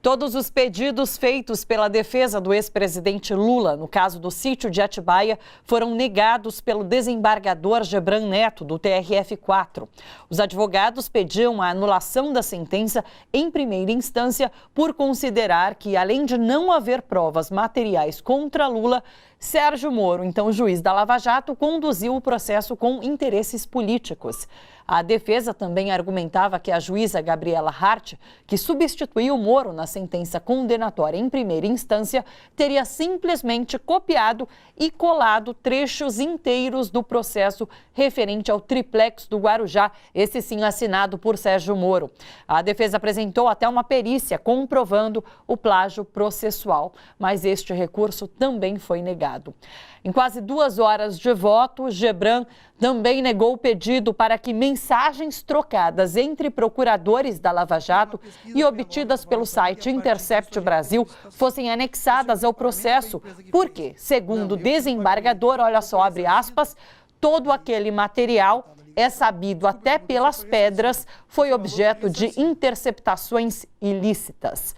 Todos os pedidos feitos pela defesa do ex-presidente Lula, no caso do sítio de Atibaia, foram negados pelo desembargador Gebran Neto, do TRF4. Os advogados pediam a anulação da sentença em primeira instância por considerar que, além de não haver provas materiais contra Lula, Sérgio Moro, então juiz da Lava Jato, conduziu o processo com interesses políticos. A defesa também argumentava que a juíza Gabriela Hart, que substituiu Moro na sentença condenatória em primeira instância, teria simplesmente copiado e colado trechos inteiros do processo referente ao triplex do Guarujá, esse sim assinado por Sérgio Moro. A defesa apresentou até uma perícia comprovando o plágio processual, mas este recurso também foi negado. Em quase 2 horas de voto, Gebran também negou o pedido para que mensagens trocadas entre procuradores da Lava Jato e obtidas pelo site Intercept Brasil fossem anexadas ao processo, porque, segundo o desembargador, olha só, abre aspas, todo aquele material, é sabido até pelas pedras, foi objeto de interceptações ilícitas.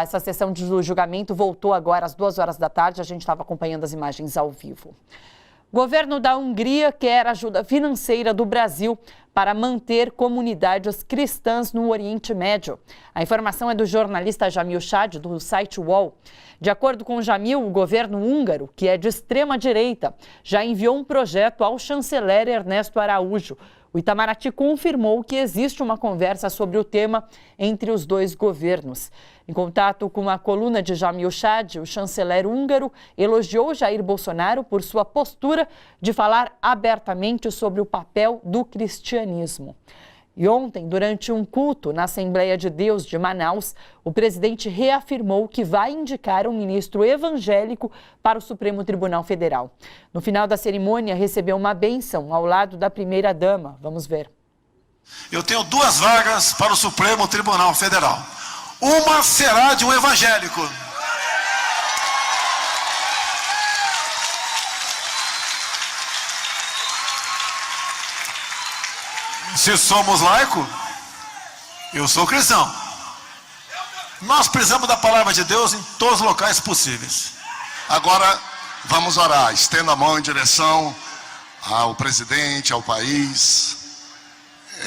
Essa sessão de julgamento voltou agora às 2 horas da tarde, a gente estava acompanhando as imagens ao vivo. O governo da Hungria quer ajuda financeira do Brasil para manter comunidades cristãs no Oriente Médio. A informação é do jornalista Jamil Chad, do site UOL. De acordo com Jamil, o governo húngaro, que é de extrema-direita, já enviou um projeto ao chanceler Ernesto Araújo. O Itamaraty confirmou que existe uma conversa sobre o tema entre os dois governos. Em contato com a coluna de Jamil Chad, o chanceler húngaro elogiou Jair Bolsonaro por sua postura de falar abertamente sobre o papel do cristianismo. E ontem, durante um culto na Assembleia de Deus de Manaus, o presidente reafirmou que vai indicar um ministro evangélico para o Supremo Tribunal Federal. No final da cerimônia, recebeu uma bênção ao lado da primeira-dama. Vamos ver. Eu tenho 2 vagas para o Supremo Tribunal Federal. Uma será de um evangélico. Se somos laico, eu sou cristão. Nós precisamos da palavra de Deus em todos os locais possíveis. Agora, vamos orar. Estenda a mão em direção ao presidente, ao país.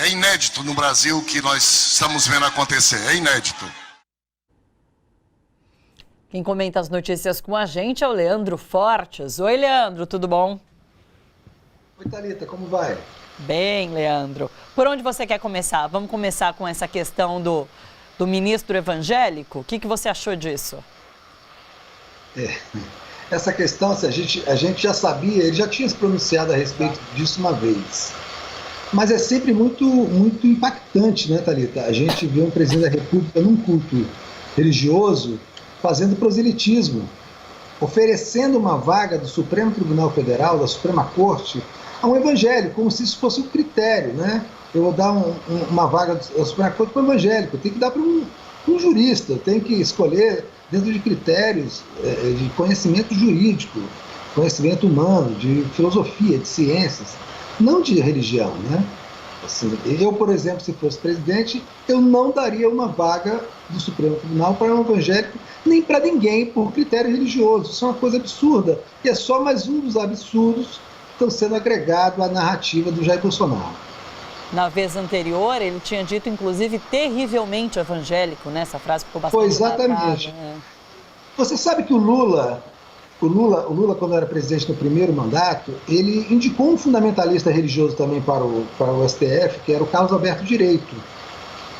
É inédito no Brasil o que nós estamos vendo acontecer. É inédito. Quem comenta as notícias com a gente é o Leandro Fortes. Oi, Leandro, tudo bom? Oi, Thalita, como vai? Bem, Leandro. Por onde você quer começar? Vamos começar com essa questão do ministro evangélico? O que você achou disso? Essa questão, a gente já sabia, ele já tinha se pronunciado a respeito disso uma vez. Mas é sempre muito impactante, né, Thalita? A gente vê um presidente da República num culto religioso fazendo proselitismo, oferecendo uma vaga do Supremo Tribunal Federal, da Suprema Corte, a um evangélico, como se isso fosse um critério, né? Eu vou dar uma vaga da Suprema Corte para um evangélico, tem que dar para um jurista, tem que escolher dentro de critérios de conhecimento jurídico, conhecimento humano, de filosofia, de ciências, não de religião, né? Assim, eu, por exemplo, se fosse presidente, eu não daria uma vaga do Supremo Tribunal para um evangélico, nem para ninguém, por critério religioso. Isso é uma coisa absurda, e é só mais um dos absurdos que estão sendo agregados à narrativa do Jair Bolsonaro. Na vez anterior, ele tinha dito, inclusive, terrivelmente evangélico, né? Essa frase ficou bastante Foi exatamente. marcada, Você sabe que o Lula, quando era presidente no primeiro mandato, ele indicou um fundamentalista religioso também para o STF, que era o Carlos Alberto Direito,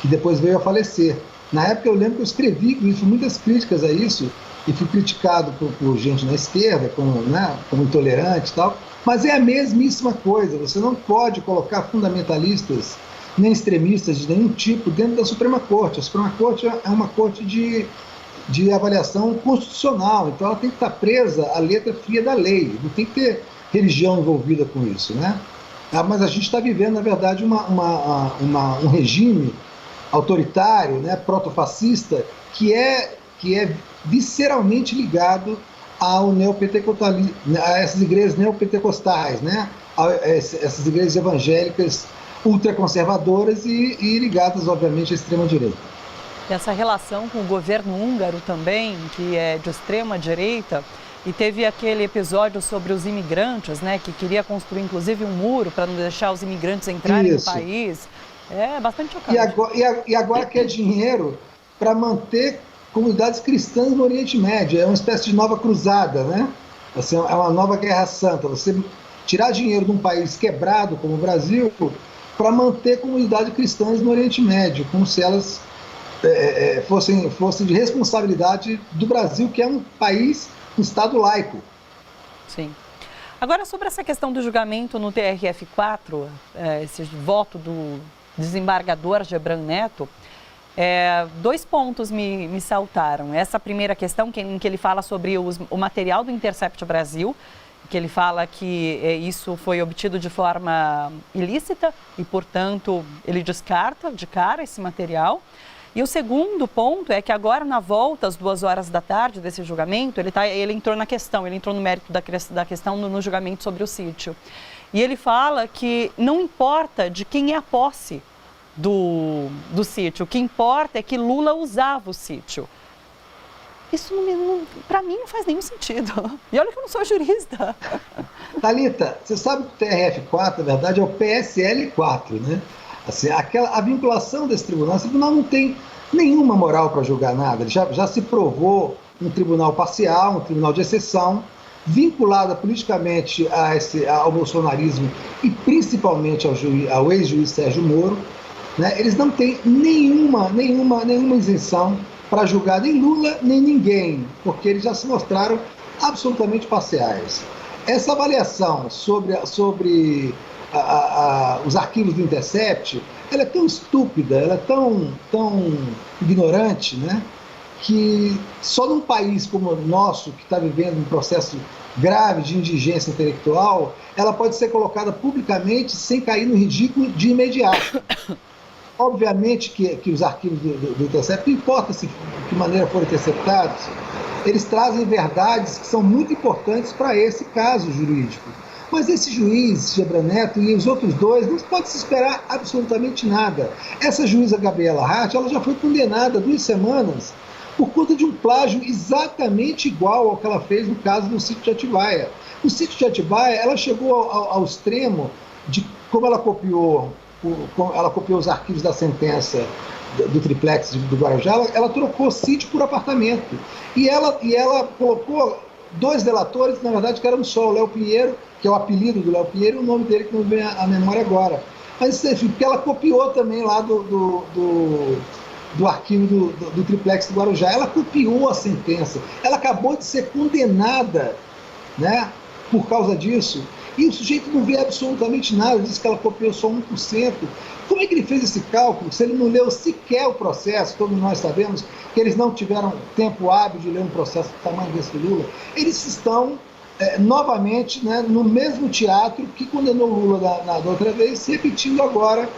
que depois veio a falecer. Na época eu lembro que eu escrevi muitas críticas a isso, e fui criticado por gente na esquerda, como intolerante e tal, mas é a mesmíssima coisa. Você não pode colocar fundamentalistas nem extremistas de nenhum tipo dentro da Suprema Corte. A Suprema Corte é uma corte de avaliação constitucional, então ela tem que estar presa à letra fria da lei, não tem que ter religião envolvida com isso, né? Mas a gente está vivendo, na verdade, um regime autoritário, né, protofascista, que é visceralmente ligado ao a essas igrejas neopentecostais, né, essas igrejas evangélicas ultraconservadoras e ligadas, obviamente, à extrema-direita. Essa relação com o governo húngaro também, que é de extrema direita, e teve aquele episódio sobre os imigrantes, né, que queria construir inclusive um muro para não deixar os imigrantes entrarem no país. É bastante chocante. E agora quer dinheiro para manter comunidades cristãs no Oriente Médio. É uma espécie de nova cruzada, né? Assim, é uma nova guerra santa. Você tirar dinheiro de um país quebrado como o Brasil para manter comunidades cristãs no Oriente Médio, como se elas fossem de responsabilidade do Brasil, que é um país, um Estado laico. Sim. Agora, sobre essa questão do julgamento no TRF4, esse voto do desembargador Gebran Neto, dois pontos me saltaram. Essa primeira questão, em que ele fala sobre o material do Intercept Brasil, que ele fala que isso foi obtido de forma ilícita e, portanto, ele descarta de cara esse material. E o segundo ponto é que agora, na volta, às 2h da tarde desse julgamento, ele entrou na questão, ele entrou no mérito da questão no julgamento sobre o sítio. E ele fala que não importa de quem é a posse do sítio, o que importa é que Lula usava o sítio. Isso, para mim, não faz nenhum sentido. E olha que eu não sou jurista. Thalita, você sabe que o TRF4, na verdade, é o PSL4, né? Assim, a vinculação desse tribunal, esse tribunal não tem nenhuma moral para julgar nada. Ele já se provou um tribunal parcial, um tribunal de exceção, vinculado politicamente ao bolsonarismo e principalmente ao ex-juiz Sérgio Moro, né? Eles não têm nenhuma isenção para julgar nem Lula nem ninguém, porque eles já se mostraram absolutamente parciais. Essa avaliação sobre os arquivos do Intercept, ela é tão estúpida, ela é tão ignorante, né, que só num país como o nosso, que está vivendo um processo grave de indigência intelectual, ela pode ser colocada publicamente sem cair no ridículo de imediato. Obviamente que os arquivos do Intercept, não importa de que maneira foram interceptados, eles trazem verdades que são muito importantes para esse caso jurídico. Mas esse juiz, Gebran Neto, e os outros dois, não pode se esperar absolutamente nada. Essa juíza Gabriela Hart, ela já foi condenada 2 semanas por conta de um plágio exatamente igual ao que ela fez no caso do sítio de Atibaia. No sítio de Atibaia, ela chegou ao extremo de como ela copiou os arquivos da sentença do triplex do Guarujá, ela trocou sítio por apartamento. E ela colocou 2 delatores, na verdade, que eram só o Léo Pinheiro, que é o apelido do Léo Pinheiro, e o nome dele que não vem à memória agora. Mas, enfim, porque ela copiou também lá do arquivo do triplex do Guarujá. Ela copiou a sentença. Ela acabou de ser condenada, né, por causa disso. E o sujeito não vê absolutamente nada, diz que ela copiou só 1%. Como é que ele fez esse cálculo se ele não leu sequer o processo? Todos nós sabemos que eles não tiveram tempo hábil de ler um processo do tamanho desse Lula. Eles estão novamente, né, no mesmo teatro que condenou Lula da outra vez, se repetindo agora,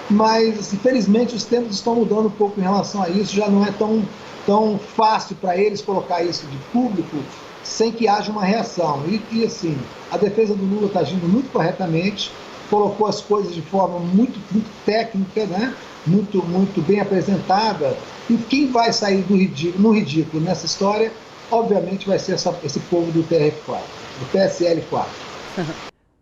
mas infelizmente os tempos estão mudando um pouco em relação a isso, já não é tão fácil para eles colocar isso de público sem que haja uma reação. E assim, a defesa do Lula está agindo muito corretamente, colocou as coisas de forma muito técnica, né? muito bem apresentada, e quem vai sair no ridículo nessa história, obviamente, vai ser esse povo do TRF4, do PSL4.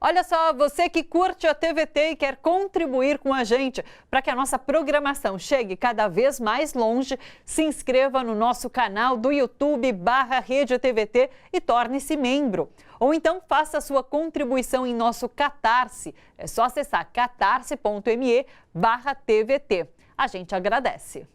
Olha só, você que curte a TVT e quer contribuir com a gente para que a nossa programação chegue cada vez mais longe, se inscreva no nosso canal do YouTube /Rede TVT e torne-se membro. Ou então faça a sua contribuição em nosso Catarse. É só acessar catarse.me/TVT. A gente agradece.